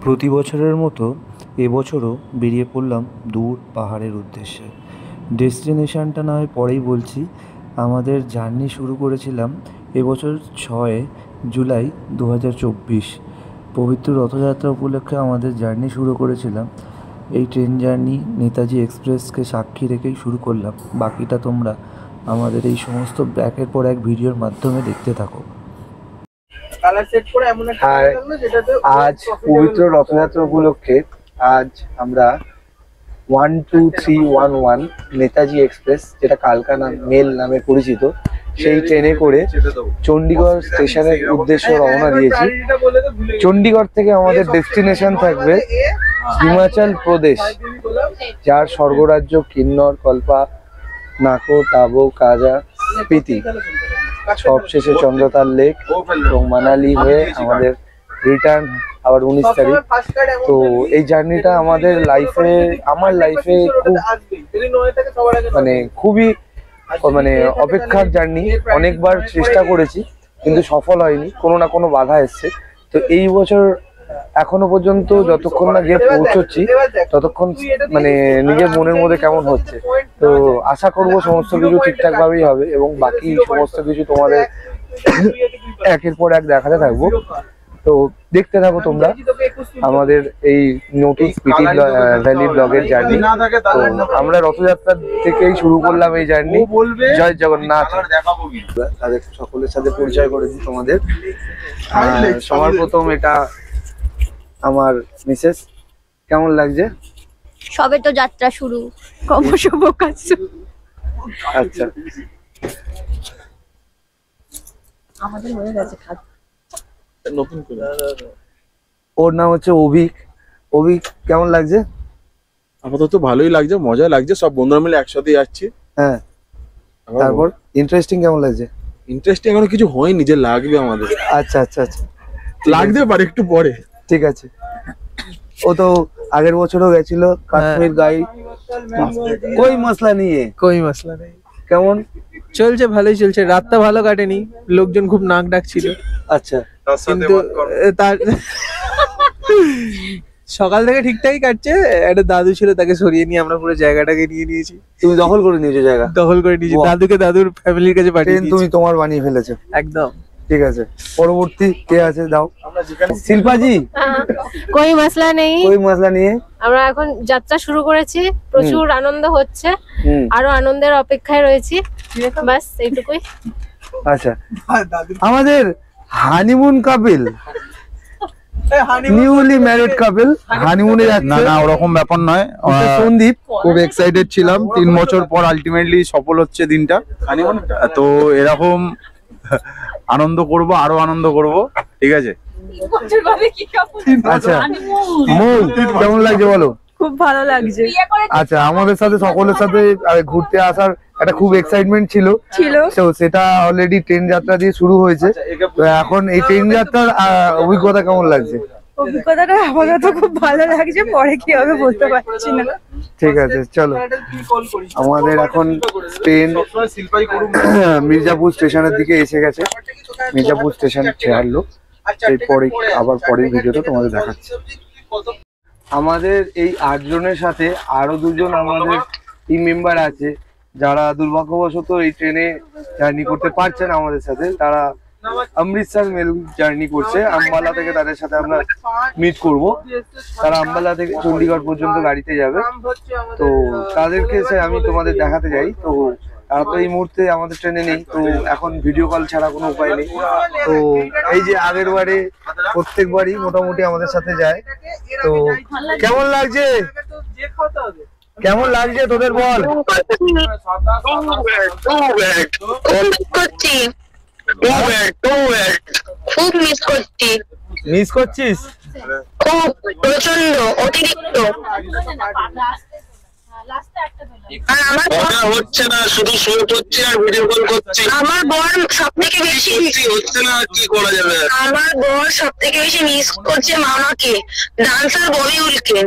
প্রতি বছরের মতো এবছরও বেরিয়ে পড়লাম দূর পাহাড়ের উদ্দেশ্যে। ডেস্টিনেশনটা না হয় পরেই বলছি। আমাদের জার্নি শুরু করেছিলাম এবছর 6 জুলাই 2024 পবিত্র রথযাত্রা উপলক্ষে আমাদের জার্নি শুরু করেছিলাম। এই ট্রেন জার্নি নেতাজি এক্সপ্রেসকে সাক্ষী রেখেই শুরু করলাম। বাকিটা তোমরা আমাদের এই সমস্ত একের পর এক ভিডিওর মাধ্যমে দেখতে থাকো। আজ পবিত্র রথযাত্রা উপলক্ষে আজ আমরা 12311 নেতাজি এক্সপ্রেস, যেটা কালকা মেল নামে পরিচিত, সেই ট্রেনে করে চণ্ডীগড় স্টেশনের উদ্দেশ্যে রওনা দিয়েছি। চণ্ডীগড় থেকে আমাদের ডেস্টিনেশন থাকবে হিমাচল প্রদেশ, যার স্বর্গরাজ্য কিন্নর, কল্পা, নাকো, টাবো, কাজা, স্পিতি, সবশেষে চন্দ্রতাল লেক এবং মানালি হয়ে আমাদের রিটার্ন আবার 19 তারিখ। তো এই জার্নিটা আমার লাইফে খুবই অপেক্ষার জার্নি। অনেকবার চেষ্টা করেছি কিন্তু সফল হয়নি, কোনো না কোনো বাধা এসছে। তো এই বছর এখনো পর্যন্ত যতক্ষণ না গিয়ে পৌঁছচ্ছি ততক্ষণ নিজের মনের মধ্যে কেমন হচ্ছে। তো আশা করব সমস্ত কিছু ঠিকঠাক ভাবেই হবে এবং বাকি সমস্ত কিছু তোমাদের একের পর এক দেখাতে থাকবো। তো দেখতে থাকো তোমরা আমাদের এই নোটিস পিটি ভ্যালি ব্লগের জার্নি। তো আমরা রথযাত্রা থেকেই শুরু করলাম এই জার্নি। জয় জগন্নাথ। তাদের সকলের সাথে পরিচয় করে দিই তোমাদের। সবার প্রথম এটা আমার মিসেস। কেমন লাগছে? সবে তো যাত্রা শুরু, শুভ কাজ। আচ্ছা, আমাদের হয়ে গেছে কাজ। নতুন করে ওর নাম হচ্ছে অভিক। অভিক, কেমন লাগছে? আপাতত ভালোই লাগছে, মজা লাগছে, সব বন্ধুরা মিলে একসাথে যাচ্ছি। হ্যাঁ, তারপর ইন্টারেস্টিং কেমন লাগছে? ইন্টারেস্টিং এখনো কিছু হয়নি, যে লাগবে আমাদের। আচ্ছা আচ্ছা আচ্ছা, লাগতে পারে একটু পরে। ঠিক আছে। ও তো আগের বছরও গেছিল কাশ্মীর গাই। কই মশলা নিয়ে কই মশলা নেই। কেমন চলছে? ভালোই চলছে। রাতটা ভালো কাটেনি, লোকজন খুব নাক ডাকছিল। আচ্ছা, কিন্তু তার সকাল থেকে ঠিকঠাকই কাটছে। একটা দাদু ছিল, তাকে সরিয়ে নিয়ে আমরা পুরো জায়গাটাকে নিয়ে নিয়েছি। তুমি দখল করে নিয়েছো জায়গা? দখল করে নিয়েছি, দাদুকে দাদুর ফ্যামিলির কাছে পাঠিয়ে দিয়েছি। তুমি তোমার বানিয়ে ফেলেছো একদম। ঠিক আছে, পরবর্তী কে আছে দাও। শিল্পাজি, কই মশলা নেই। কই মশলা নিয়ে আমরা এখন যাত্রা শুরু করেছি। প্রচুর আনন্দ হচ্ছে, আরো আনন্দের অপেক্ষায় রয়েছি। বাস এইটুকুই। আচ্ছা, আমাদের হানিমুন কাপল, নিউলি ম্যারিড কাপল হানিমুনে যাচ্ছে। না না, ওরকম ব্যাপার নয়। সন্দীপ খুব এক্সাইটেড ছিলাম, 3 বছর পর আলটিমেটলি সফল হচ্ছে দিনটা। তো এরকম আনন্দ করব, আরো আনন্দ করব। ঠিক আছে। আচ্ছা, মৌ কেমন লাগছে বলো? খুব ভালো লাগছে। আচ্ছা, আমাদের সাথে সকলের সাথে ঘুরতে আসার একটা খুব এক্সাইটমেন্ট ছিল। তো সেটা অলরেডি ট্রেন যাত্রা দিয়ে শুরু হয়েছে। তো এখন এই ট্রেন যাত্রার অভিজ্ঞতা কেমন লাগছে? অভিজ্ঞতাটা আপাতত খুব ভালো লাগছে, পরে কি হবে বলতে পারছি না। ঠিক আছে, চলো। আমাদের এখন ট্রেন মির্জাপুর স্টেশনের দিকে এসে গেছে। মির্জাপুর স্টেশন ছাড়লো, এরপরে আবার পরের ভিডিওটা তোমাদের দেখাচ্ছি। আমাদের এই 8 জনের সাথে আরো 2 জন আমাদের টিম মেম্বার আছে, যারা দুর্ভাগ্যবশত এই ট্রেনে জার্নি করতে পারছেন আমাদের সাথে। তারা অমৃতসর মেল জার্নি করছে। আম্বালা থেকে তাদের সাথে আমরা মিট করব। তারা আম্বালা থেকে চণ্ডীগড় পর্যন্ত গাড়িতে যাবে। তো তাদেরকে আমি তোমাদের দেখাতে যাই। তো তারা তো এই মুহূর্তে আমাদের ট্রেনে নেই, তো এখন ভিডিও কল ছাড়া কোনো উপায় নেই। তো এই যে আগের বারে প্রত্যেকবারই মোটামুটি আমাদের সাথে যায়। তো কেমন লাগছে? কেমন লাগছে তোদের বল? খুব মিস করছি। মিস করছিস? খুব প্রচন্ড, অতিরিক্ত। হচ্ছে না, শুধু শুয়ে পড়ছি আর ভিডিও কল করছি। আমার বর সব থেকে বেশি হচ্ছে না, কি করা যাবে? আমার বর সব থেকে বেশি মিস করছে মামাকে, ডান্সার ববিউলকে।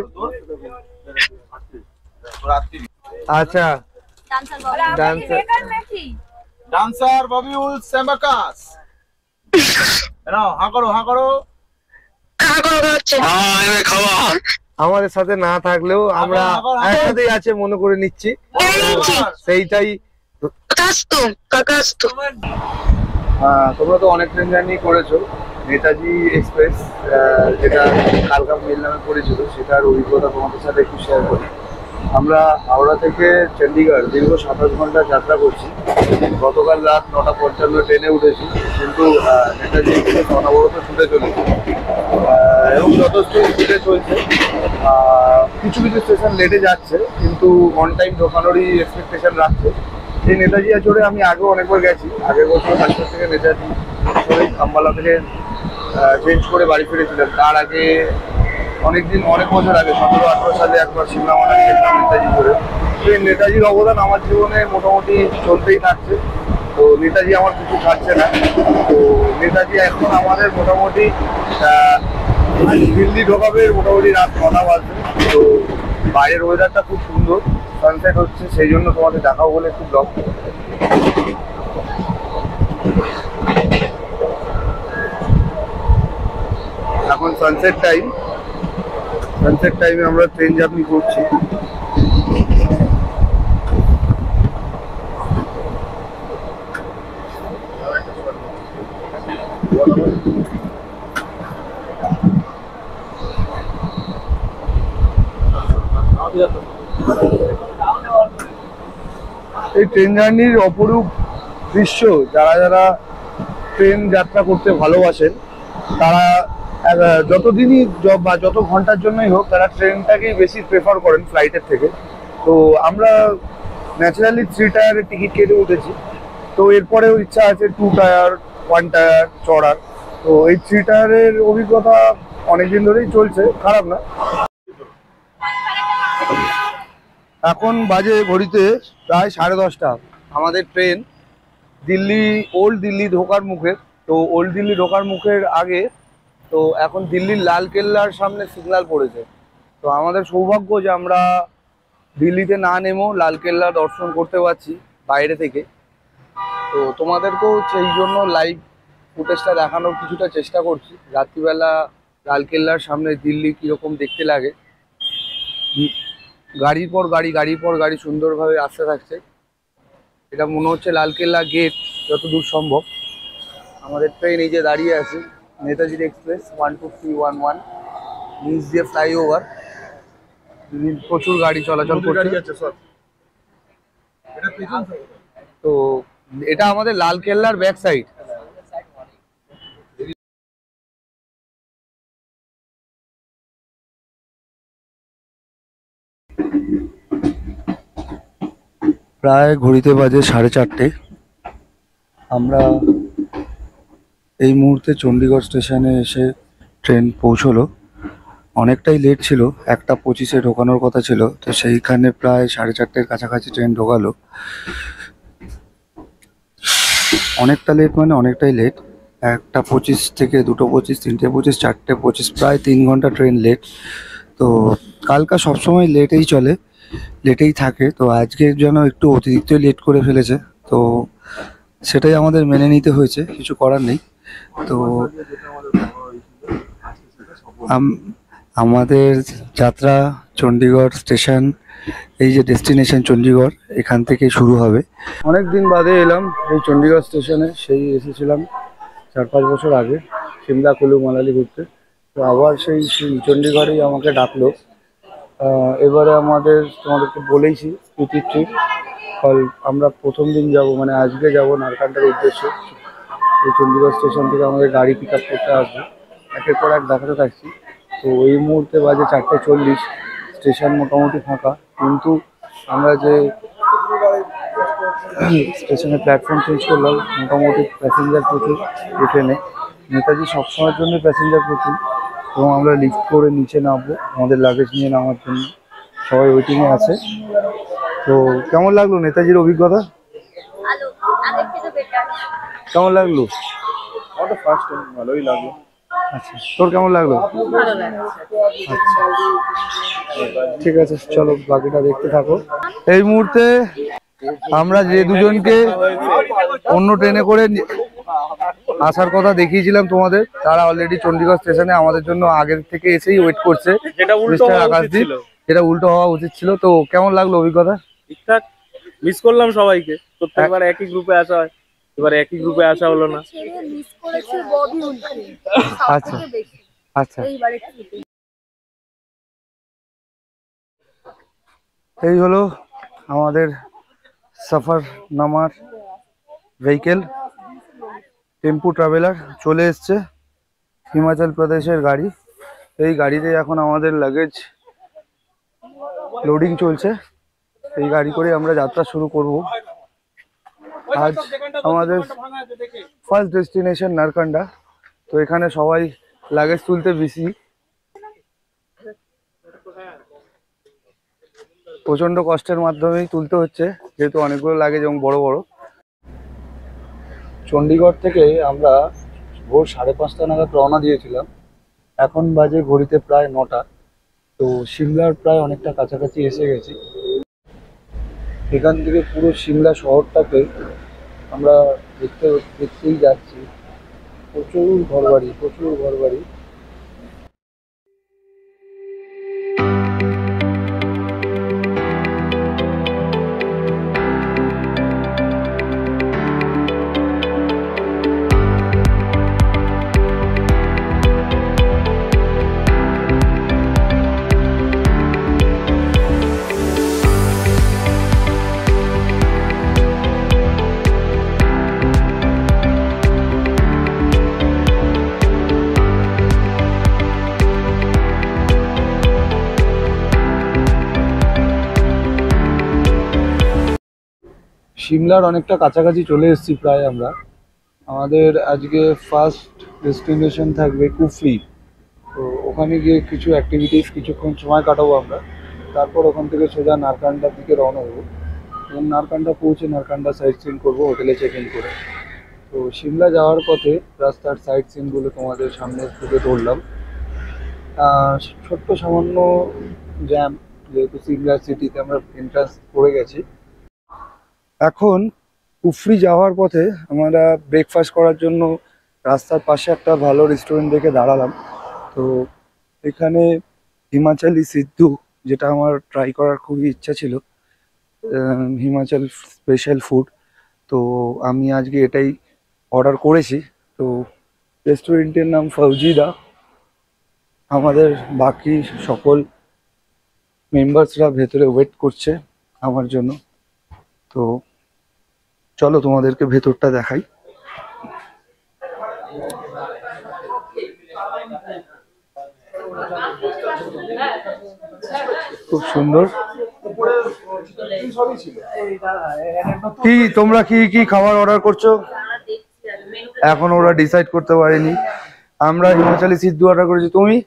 আচ্ছা, ডান্সার ববিউল সেমাকাস। নাও হা করো, হা করো। কাহা করে হচ্ছে এনে খাওয়া আমাদের সাথে না থাকলেও আমরা একসাথেই আছে মনে করে নিচ্ছি, সেইটাই। কাকাস্তু কাকাস্তু তোমরা তো অনেক ট্রেন জার্নি করেছো, নেতাজি এক্সপ্রেস যেটা কালকা মেল নামে পরিচিত, সেটার অভিজ্ঞতা তোমাদের সাথে একটু শেয়ার করি। আমরা হাওড়া থেকে চণ্ডীগড় দীর্ঘ 27 ঘন্টা যাত্রা করছি। গতকাল রাত 9:55 ট্রেনে উঠেছি, কিন্তু নেতাজি এক্সপ্রেস অনবরত ছুটে চলেছে এবং যথেষ্ট স্পিডে চলছে। কিছু কিছু স্টেশন লেটে যাচ্ছে, কিন্তু অন টাইম ঢোকানোরই এক্সপেকটেশন রাখছে। এই নেতাজি চড়ে আমি আগেও অনেকবার গেছি, আগের বছর কাশ্মীর থেকে নেতাজি চড়ে খাম্বালা থেকে চেঞ্জ করে বাড়ি ফিরেছিলাম। তার আগে অনেক বছর আগে 17-18 সালে একবার সিমলা মানালি গেছিলাম নেতাজি করে। তো এই নেতাজির অবদান আমার জীবনে মোটামুটি চলতেই থাকছে। তো নেতাজি আমার কিছু ছাড়ছে না। তো নেতাজি এখন আমাদের মোটামুটি দিল্লি ঢোকাবে মোটামুটি রাত 9টা বাজবে। তো বাইরের ওয়েদারটা খুব সুন্দর, সানসেট হচ্ছে, সেই জন্য তোমাদের দেখাও বলে একটু ব্লগ। এখন সানসেট টাইমে আমরা ট্রেন জার্নি করছি। এই ট্রেন জার্নির অপরূপ দৃশ্য যারা যারা ট্রেন যাত্রা করতে ভালোবাসেন তারা যতদিনই বা যত ঘন্টার জন্যই হোক তারা ট্রেনটাকেই বেশি প্রেফার করেন ফ্লাইটের থেকে। তো আমরা ন্যাচারালি 3 টায়ারের টিকিট কেটে উঠেছি। তো এরপরেও ইচ্ছা আছে 2 টায়ার 1 টায়ার চড়ার। তো এই 3 টায়ারের অভিজ্ঞতা অনেকদিন ধরেই চলছে, খারাপ না। এখন বাজে ঘড়িতে প্রায় 10:30। আমাদের ট্রেন ওল্ড দিল্লি ঢোকার মুখে। তো ওল্ড দিল্লি ঢোকার মুখের আগে তো এখন দিল্লির লাল কেল্লার সামনে সিগন্যাল পড়েছে। তো আমাদের সৌভাগ্য যে আমরা দিল্লিতে না নেমেও লাল কেল্লা দর্শন করতে পারছি বাইরে থেকে। তো তোমাদেরকেও সেই জন্য লাইভ ফুটেজটা দেখানোর কিছুটা চেষ্টা করছি। রাত্রিবেলা লাল কেল্লার সামনে দিল্লি কীরকম দেখতে লাগে। গাড়ির পর গাড়ি সুন্দরভাবে আসতে থাকছে। এটা মনে হচ্ছে লালকেল্লা গেট যতদূর সম্ভব। আমাদের ট্রেন এই যে দাঁড়িয়ে আছে, নেতাজি এক্সপ্রেস 12311, নিচ দিয়ে ফ্লাইওভার, প্রচুর গাড়ি চলাচল করছে। তো এটা আমাদের লালকেল্লার ব্যাক সাইড। প্রায় ঘড়িতে বাজে 4:30। আমরা এই মুহূর্তে চণ্ডীগড় স্টেশনে এসে ট্রেন পৌঁছলো। অনেকটাই লেট ছিল, 1:25-এ ঢোকানোর কথা ছিল। তো সেইখানে প্রায় 4:30-এর কাছাকাছি ট্রেন ঢোকালো। অনেকটা লেট মানে অনেকটাই লেট। 1:25 থেকে 2:25, 3:25, 4:25, প্রায় 3 ঘন্টা ট্রেন লেট। তো কালকা সবসময় লেটেই চলে, লেটেই থাকে। তো আজকে যেন একটু অতিরিক্তই লেট করে ফেলেছে। তো সেটাই আমাদের মেনে নিতে হয়েছে, কিছু করার নেই। তো আমাদের যাত্রা চণ্ডীগড় স্টেশন, এই যে ডেস্টিনেশন চণ্ডীগড়, এখান থেকে শুরু হবে। অনেক দিন বাদে এলাম এই চণ্ডীগড় স্টেশনে। সেই এসেছিলাম 4-5 বছর আগে সিমলা কুলু মানালি ঘুরতে। তো আবার সেই চণ্ডীগড়েই আমাকে ডাকলো। এবারে তোমাদেরকে বলেইছি পিটি ট্রিপ। আমরা প্রথম দিন যাব, মানে আজকে যাব নারকান্ডার উদ্দেশ্যে। এই চণ্ডীগড় স্টেশন থেকে আমাদের গাড়ি পিক আপ করতে আসবে। একের পর এক দেখাতে থাকছি। তো এই মুহূর্তে বাজে 4:40, স্টেশন মোটামুটি ফাঁকা। কিন্তু আমরা যে স্টেশনে প্ল্যাটফর্ম চেঞ্জ করলাম, মোটামুটি প্যাসেঞ্জার প্রচুর এই ট্রেনে। নেতাজি সবসময়ের জন্য প্যাসেঞ্জার প্রচুর। এবং আমরা লিফট করে নিচে নামবো আমাদের লাগেজ নিয়ে নামার জন্য। সবাই ওয়েটিংয়ে আছে। তো কেমন লাগলো নেতাজির অভিজ্ঞতা? কেমন লাগলো? আমার ফার্স্ট টাইম, ভালোই লাগলো। আচ্ছা, তোর কেমন লাগলো? আচ্ছা, ঠিক আছে, চলো বাকিটা দেখতে থাকো। এই মুহূর্তে আমরা যে দুজনকে অন্য ট্রেনে করে আসার কথা দেখিয়েছিলাম তোমাদের, তারা অলরেডি চণ্ডীগড় স্টেশনে আমাদের জন্য আগের থেকে এসেই ওয়েট করছে। যেটা উল্টো মিস্টার হওয়া উচিত আকাশদীপ, ছিল। যেটা উল্টো হওয়া উচিত ছিল। তো কেমন লাগলো অভিজ্ঞতা? ঠিকঠাক, মিস করলাম সবাইকে। প্রত্যেকবার একই গ্রুপে আসা হয়, এবার একই গ্রুপে আসা হলো না। আচ্ছা আচ্ছা, এই হলো আমাদের সফরনামার ভেহিকেল, টেম্পু ট্রাভেলার চলে এসছে, হিমাচল প্রদেশের গাড়ি। এই গাড়িতে এখন আমাদের লাগেজ লোডিং চলছে। এই গাড়ি করে আমরা যাত্রা শুরু করব। আজ আমাদের ফার্স্ট ডেস্টিনেশন নারকান্ডা। তো এখানে সবাই লাগেজ তুলতে বিজি, প্রচন্ড কষ্টের মাধ্যমেই তুলতে হচ্ছে যেহেতু অনেকগুলো লাগেজ এবং বড় বড়। চণ্ডীগড় থেকে আমরা ভোর 5:30 নাগাদ রওনা দিয়েছিলাম, এখন বাজে ঘড়িতে প্রায় 9টা। তো সিমলার প্রায় অনেকটা কাছাকাছি এসে গেছি। এখান থেকে পুরো সিমলা শহরটাকে আমরা দেখতেই যাচ্ছি। প্রচুর ঘরবাড়ি, প্রচুর ঘরবাড়ি। সিমলার অনেকটা কাছাকাছি চলে এসেছি প্রায় আমরা। আমাদের আজকে ফার্স্ট ডেস্টিনেশন থাকবে কুফরি। তো ওখানে গিয়ে কিছু অ্যাক্টিভিটিস কিছুক্ষণ সময় কাটাবো আমরা, তারপর ওখান থেকে সোজা নারকান্ডার দিকে রওনা দেবো এবং নারকান্ডা পৌঁছে নারকান্ডা সাইট সিন করবো হোটেলে চেক ইন করে। তো সিমলা যাওয়ার পথে রাস্তার সাইট সিনগুলো তোমাদের সামনে তুলে ধরলাম। ছোট্ট সামান্য জ্যাম, যেহেতু সিমলা সিটিতে আমরা এন্ট্রান্স করে গেছি। এখন কুফরি যাওয়ার পথে আমরা ব্রেকফাস্ট করার জন্য রাস্তার পাশে একটা ভালো রেস্টুরেন্ট দেখে দাঁড়ালাম। তো এখানে হিমাচলি সিদ্ধু, যেটা আমার ট্রাই করার খুবই ইচ্ছা ছিল, হিমাচল স্পেশাল ফুড। তো আমি আজকে এটাই অর্ডার করেছি। তো রেস্টুরেন্টের নাম ফৌজিদা। আমাদের বাকি সকল মেম্বার্সরা ভেতরে ওয়েট করছে আমার জন্য। তো চলো তোমাদেরকে ভেতরটা দেখাই। খুব সুন্দর। কি তোমরা কি কি খাবার অর্ডার করছো? এখন ওরা ডিসাইড করতে পারেনি। আমরা হিমাচলি সিদ্ধু অর্ডার করেছি, তুমি?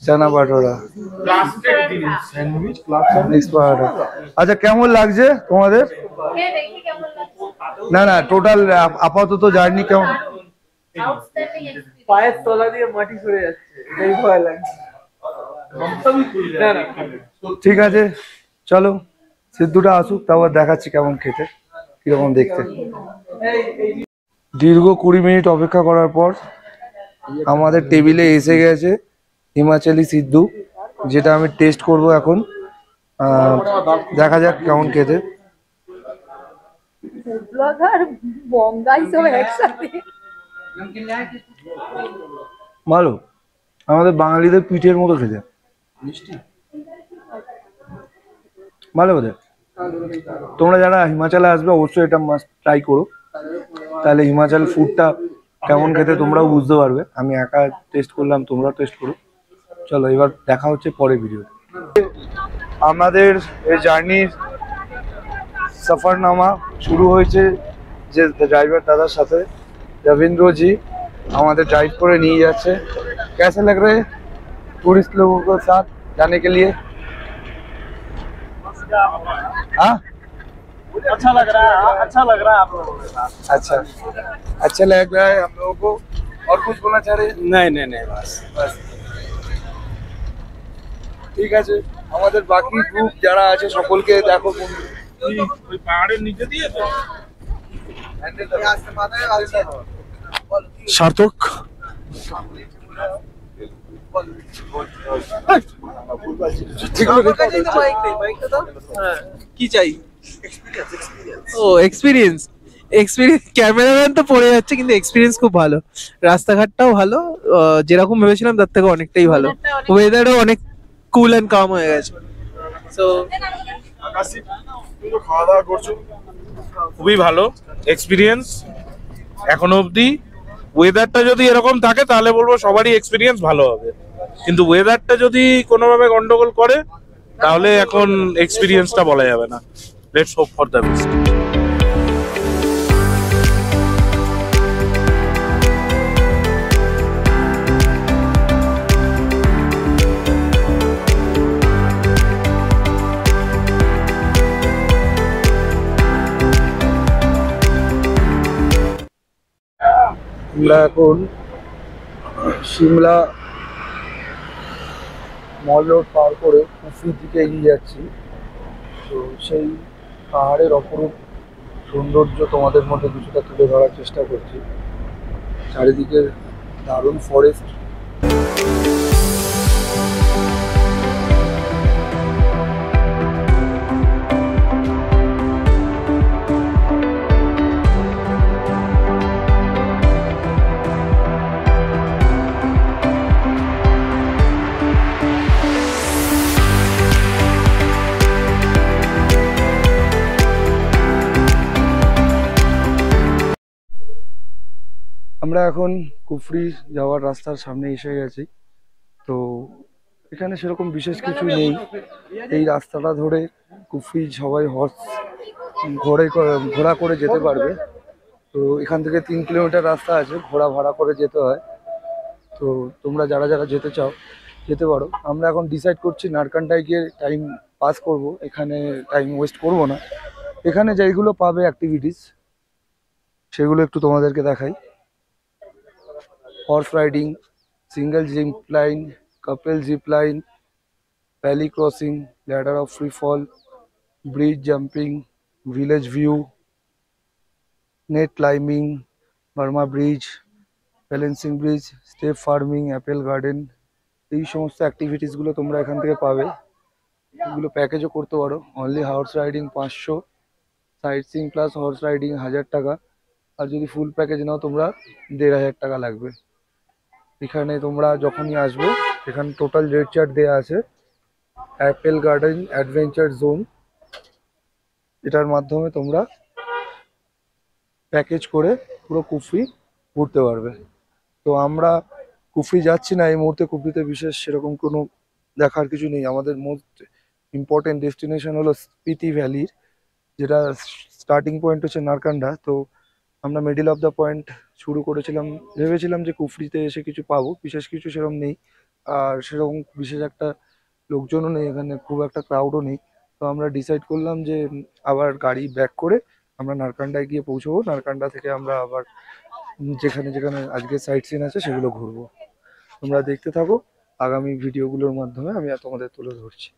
চানা ভাটোরা। আচ্ছা, কেমন লাগছে তোমাদের? না না, টোটাল আপাতত জার্নি কেমন? পায়ের তলা দিয়ে মাটি সরে যাচ্ছে, এটাই ভয় লাগছে। ঠিক আছে, চলো সিদ্ধুটা আসুক, তারপর দেখাচ্ছি কেমন খেতে, কিরকম দেখতে। দীর্ঘ 20 মিনিট অপেক্ষা করার পর আমাদের টেবিলে এসে গেছে হিমাচলি সিদ্ধু, যেটা আমি টেস্ট করব এখন। দেখা যাক কেমন খেতে। ভালো, আমাদের বাঙালিদের পিঠের মতো খেতে। ভালো কথা। তোমরা যারা হিমাচলে আসবে অবশ্যই এটা মাস্ট ট্রাই করো, তাহলে হিমাচল ফুডটা কেমন খেতে তোমরাও বুঝতে পারবে। আমি একা টেস্ট করলাম, তোমরা টেস্ট করো। চলো এবার দেখা হচ্ছে পরে ভিডিও। আমাদের এই জার্নির সফরনামা শুরু হয়েছে যে ড্রাইভার দাদার সাথে, রবীন্দ্রজি আমাদের ড্রাইভ করে নিয়ে যাচ্ছে। कैसे लग रहे हैं टूरिस्ट लोगों के साथ जाने के लिए? हाँ, अच्छा लग रहा है, अच्छा लग रहा है आप लोगों के साथ। अच्छा अच्छा लग रहा है हम लोगों को। और कुछ बोलना चाह रहे हैं? नहीं नहीं नहीं, बस बस ঠিক আছে। আমাদের বাকি গ্রুপ যারা আছে সকলকে দেখো। ওই পাহাড়ের নিচে দিয়ে তো সার্থক কি চাই? ও এক্সপিরিয়েন্স, এক্সপিরিয়েন্স ক্যামেরাম্যান তো পড়ে যাচ্ছে, কিন্তু এক্সপিরিয়েন্স খুব ভালো, রাস্তাঘাটটাও ভালো, যেরকম ভেবেছিলাম তার থেকে অনেকটাই ভালো, ওয়েদারও অনেক কুল এন্ড কাম হয়ে গেছে। সো খাওয়া দাওয়া করছো? খুবই ভালো এক্সপিরিয়েন্স এখনো অবধি। ওয়েদারটা যদি এরকম থাকে তাহলে বলবো সবারই এক্সপিরিয়েন্স ভালো হবে, কিন্তু ওয়েদারটা যদি কোনোভাবে গন্ডগোল করে তাহলে এখন এক্সপিরিয়েন্সটা বলা যাবে না। Let's hope for the best. আমরা এখন সিমলা মল রোড পার করে কুফরির দিকে এগিয়ে যাচ্ছি। তো সেই পাহাড়ের অপরূপ সৌন্দর্য তোমাদের মধ্যে কিছুটা তুলে ধরার চেষ্টা করছি। চারিদিকে দারুণ ফরেস্ট। আমরা এখন কুফরি যাওয়ার রাস্তার সামনে এসে গেছি। তো এখানে সেরকম বিশেষ কিছু নেই। এই রাস্তাটা ধরে কুফরি সবাই ঘোড়া করে যেতে পারবে। তো এখান থেকে 3 কিলোমিটার রাস্তা আছে, ঘোড়া ভাড়া করে যেতে হয়। তো তোমরা যারা যারা যেতে চাও যেতে পারো। আমরা এখন ডিসাইড করছি নারকান্ডায় গিয়ে টাইম পাস করব, এখানে টাইম ওয়েস্ট করব না। এখানে যেগুলো পাবে অ্যাক্টিভিটিস সেগুলো একটু তোমাদেরকে দেখাই। Horse riding, single zip line, couple zip line, valley crossing, ladder of free fall, bridge jumping, village view, net climbing, Burma bridge, balancing bridge, step farming, apple garden, এই সমস্ত অ্যাক্টিভিটিসগুলো তোমরা এখান থেকে পাবে। এগুলো প্যাকেজও করতে পারো। Only horse riding 500, site seeing plus horse riding 1000 টাকা। আর যদি ফুল প্যাকেজ নাও তোমরা 1500 টাকা লাগবে। এখানে তোমরা যখনই আসবে এখানে টোটাল রেট চার্ট দেওয়া আছে। অ্যাপেল গার্ডেন অ্যাডভেঞ্চার জোন, এটার মাধ্যমে তোমরা প্যাকেজ করে পুরো কুফরি ঘুরতে পারবে। তো আমরা কুফরি যাচ্ছি না এই মুহূর্তে। কুফরিতে বিশেষ সেরকম কোনো দেখার কিছু নেই। আমাদের মোস্ট ইম্পর্টেন্ট ডেস্টিনেশন হলো স্পিতি ভ্যালির, যেটা স্টার্টিং পয়েন্ট হচ্ছে নারকান্ডা। তো আমরা মিডিল অফ দ্য পয়েন্ট শুরু করেছিলাম, ভেবেছিলাম যে কুফরিতে এসে কিছু পাবো, বিশেষ কিছু সেরকম নেই। আর সেরকম বিশেষ একটা লোকজনও নেই এখানে, খুব একটা ক্রাউডও নেই। তো আমরা ডিসাইড করলাম যে আবার গাড়ি ব্যাক করে আমরা নারকান্ডায় গিয়ে পৌঁছবো। নারকান্ডা থেকে আমরা আবার যেখানে যেখানে আজকে সাইট সিন আছে সেগুলো ঘুরবো। তোমরা দেখতে থাকো, আগামী ভিডিওগুলোর মাধ্যমে আমি তোমাদের তুলে ধরছি।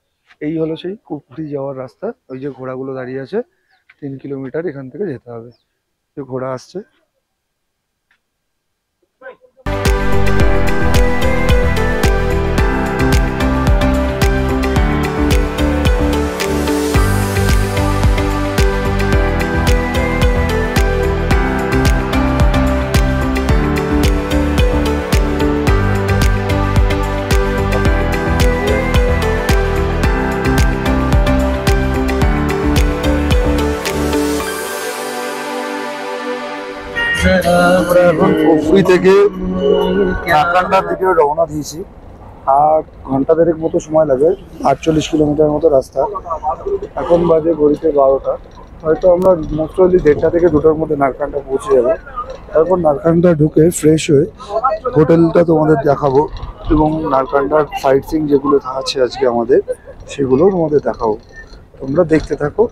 এই হলো সেই কুফরি যাওয়ার রাস্তা। ওই যে ঘোড়াগুলো দাঁড়িয়ে আছে, 3 কিলোমিটার এখান থেকে যেতে হবে। যে ঘোড়া আসছে। আমরা এখন কুফরি থেকে নারকান্ডার দিকে রওনা দিয়েছি। আর ঘন্টা দেড়েক মতো সময় লাগে, 48 কিলোমিটার মতো রাস্তা। এখন বাজে ঘড়িতে 12টা। হয়তো আমরা মোস্ট অফলি 1:30 থেকে 2টার মধ্যে নারকান্ডা পৌঁছে যাবো। তারপর নারকান্ডা ঢুকে ফ্রেশ হয়ে হোটেলটা তোমাদের দেখাবো, এবং নারকান্ডার সাইট সিইং যেগুলো আছে আজকে আমাদের সেগুলো তোমাদের দেখাবো। তোমরা দেখতে থাকো।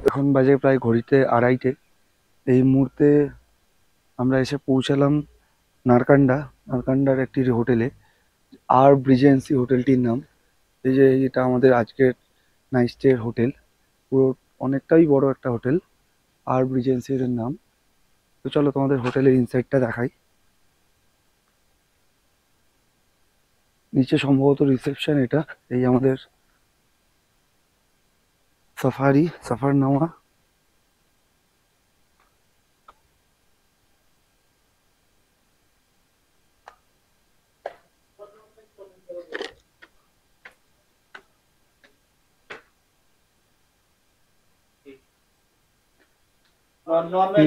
এখন বাজে প্রায় ঘড়িতে 2:30। এই মুহূর্তে আমরা এসে পৌঁছালাম নারকান্ডার একটি হোটেলে। আর ব্রিজেন্সি হোটেলটির নাম। এই যে এটা আমাদের আজকের নাইট স্টের হোটেল, পুরো অনেকটাই বড় একটা হোটেল। আর ব্রিজেন্সির নাম। তো চলো তোমাদের হোটেলের ইনসাইডটা দেখাই। নিচে সম্ভবত রিসেপশন, এটা এই আমাদের সাফারনামা।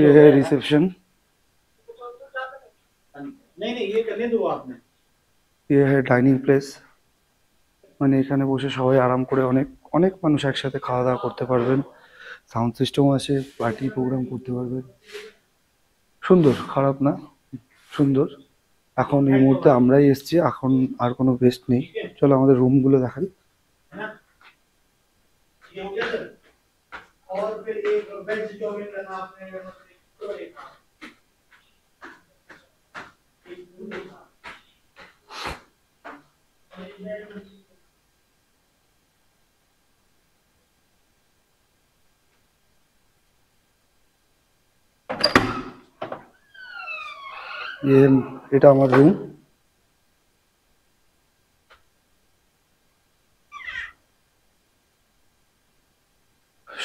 ये है रिसेप्शन, ये है ডাইনিং প্লেস। মানে এখানে বসে সবাই আরাম করে অনেক অনেক মানুষ একসাথে খাওয়া দাওয়া করতে পারবেন। সাউন্ড সিস্টেম আছে, পার্টি প্রোগ্রাম করতে পারবেন। সুন্দর, খারাপ না, সুন্দর। এখন এই মুহূর্তে আমরাই এসেছি, এখন আর কোনো বেস্ট নেই। চলো আমাদের রুমগুলো দেখাই। এটা আমার রুম।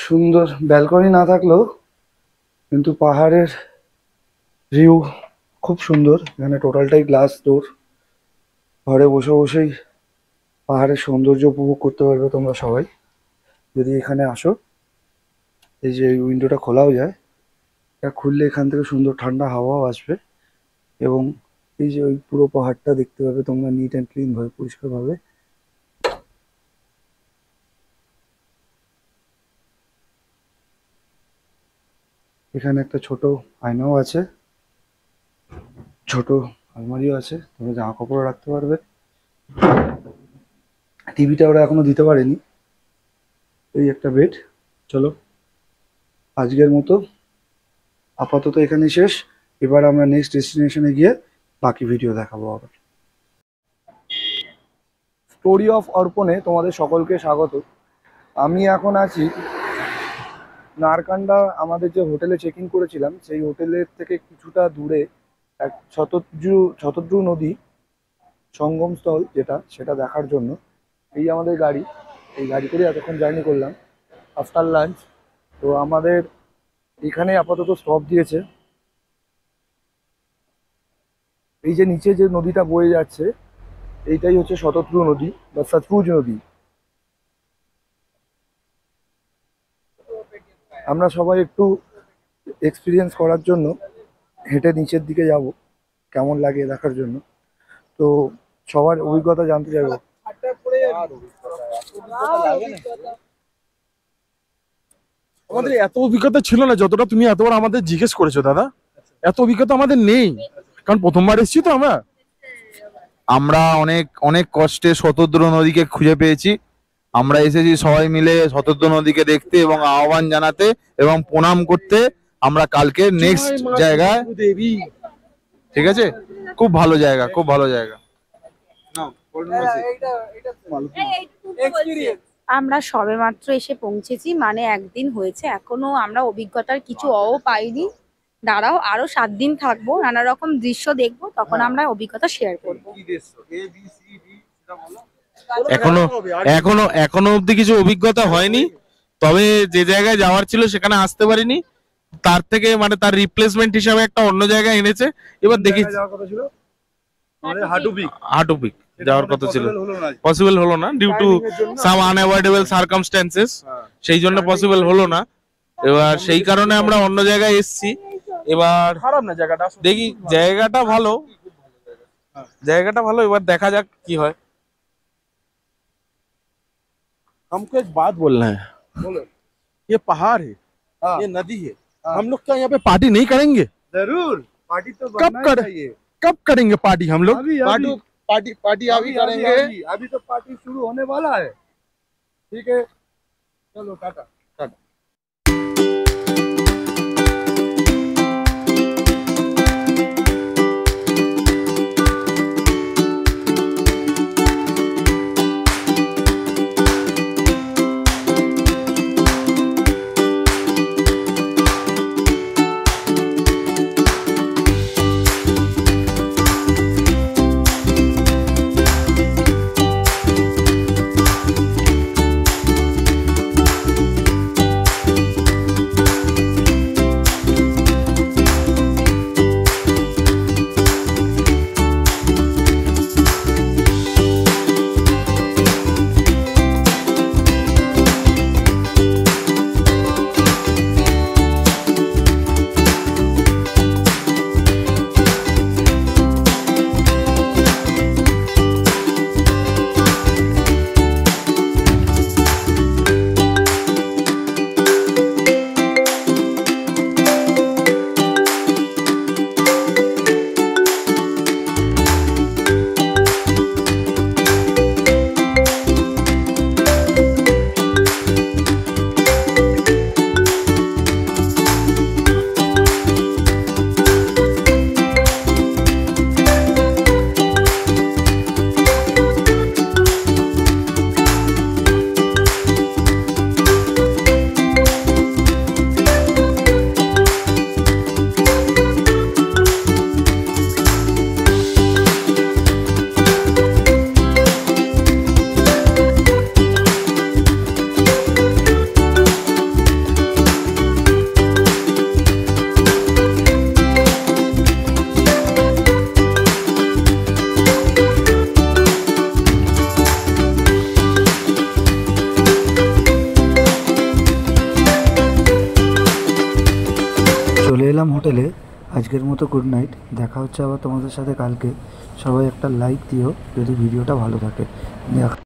সুন্দর, ব্যালকনি না থাকলেও কিন্তু পাহাড়ের ভিউ খুব সুন্দর। এখানে টোটালটাই গ্লাস ডোর। ঘরে বসে বসেই পাহাড়ের সৌন্দর্য উপভোগ করতে পারবে তোমরা সবাই যদি এখানে আসো। এই যে উইন্ডোটা খোলাও যায়, এটা খুললে এখান থেকে সুন্দর ঠান্ডা হাওয়াও আসবে এবং এই যে ওই পুরো পাহাড়টা দেখতে পাবে তোমরা নিট অ্যান্ড ক্লিন ভাবে, পরিষ্কার ভাবে। এখানে একটা ছোট আয়নাও আছে, ছোট আলমারিও আছে, তোমরা জামা কাপড়ও রাখতে পারবে। টিভিটা ওরা এখনো দিতে পারেনি। এই একটা বেড। চলো আজকের মতো আপাতত এখানে শেষ। এবার আমরা নেক্সট ডেস্টিনেশনে গিয়ে বাকি ভিডিও দেখাবো আবার। স্টোরি অফ অর্পণে তোমাদের সকলকে স্বাগত। আমি এখন আছি নারকান্ডা। আমাদের যে হোটেলে চেক ইন করেছিলাম সেই হোটেলের থেকে কিছুটা দূরে এক শতদ্রু নদী সঙ্গমস্থল যেটা, সেটা দেখার জন্য এই আমাদের গাড়ি। এই গাড়ি করে এতক্ষণ জার্নি করলাম আফটার লাঞ্চ। তো আমাদের এখানে আপাতত স্টপ দিয়েছে। এই যে নিচে যে নদীটা বয়ে যাচ্ছে এইটাই হচ্ছে শতদ্রু নদী বা সতলুজ নদী। আমরা সবাই একটু এক্সপিরিয়েন্স করার জন্য হেঁটে নিচের দিকে যাব, কেমন লাগে দেখার জন্য। তো সবার অভিজ্ঞতা জানতে চাইবো। আমাদের এত অভিজ্ঞতা ছিল না যতটা তুমি এতবার আমাদের জিজ্ঞেস করেছো দাদা। এত অভিজ্ঞতা আমাদের নেই, কারণ প্রথমবার এসেছি তো আমরা অনেক অনেক কষ্টে শতদ্রু নদীকে খুঁজে পেয়েছি। আমরা এসেছি সবাই মিলে শতদ্রু নদীকে দেখতে এবং আহ্বান জানাতে এবং প্রণাম করতে। আমরা কালকে নেক্সট জায়গায়, ঠিক আছে, খুব ভালো জায়গা, খুব ভালো জায়গা। আমরা সবেমাত্র এসে পৌঁছেছি, মানে একদিন হয়েছে, এখনো আমরা অভিজ্ঞতার কিছু পাইনি। দাঁড়াও, আরো 7 দিন থাকবো, নানা রকম দৃশ্য দেখবো, তখন আমরা অভিজ্ঞতা শেয়ার করবো। এখনো অব্দি কিছু অভিজ্ঞতা হয়নি, তবে যে জায়গায় যাওয়ার ছিল সেখানে আসতে পারিনি। তার থেকে মানে তার রিপ্লেসমেন্ট হিসাবে একটা অন্য জায়গায় এনেছে। এবার দেখি, হাটুপিক যাওয়ার কথা ছিল, পসিবল হলো না due to some unavoidable circumstances. সেই জন্য পসিবল হলো না। এবার সেই কারণে আমরা অন্য জায়গায় এসেছি। এবার খারাপ না জায়গাটা, দেখি, জায়গাটা ভালো, জায়গাটা ভালো। এবার দেখা যাক কি হয়। हमको एक बात बोलना है। बोलो। ये पहाड़ है, ये नदी है, हम लोग क्या यहाँ पे पार्टी नहीं करेंगे? जरूर पार्टी तो कब करेंगे पार्टी हम लोग? पार्टी अभी करेंगे। अभी तो पार्टी शुरू होने वाला है। ठीक है, चलो टाटा। এলাম হোটেলে। আজকের মতো গুড নাইট, দেখা হচ্ছে আবার তোমাদের সাথে কালকে। সবাই একটা লাইক দিও যদি ভিডিওটা ভালো থাকে।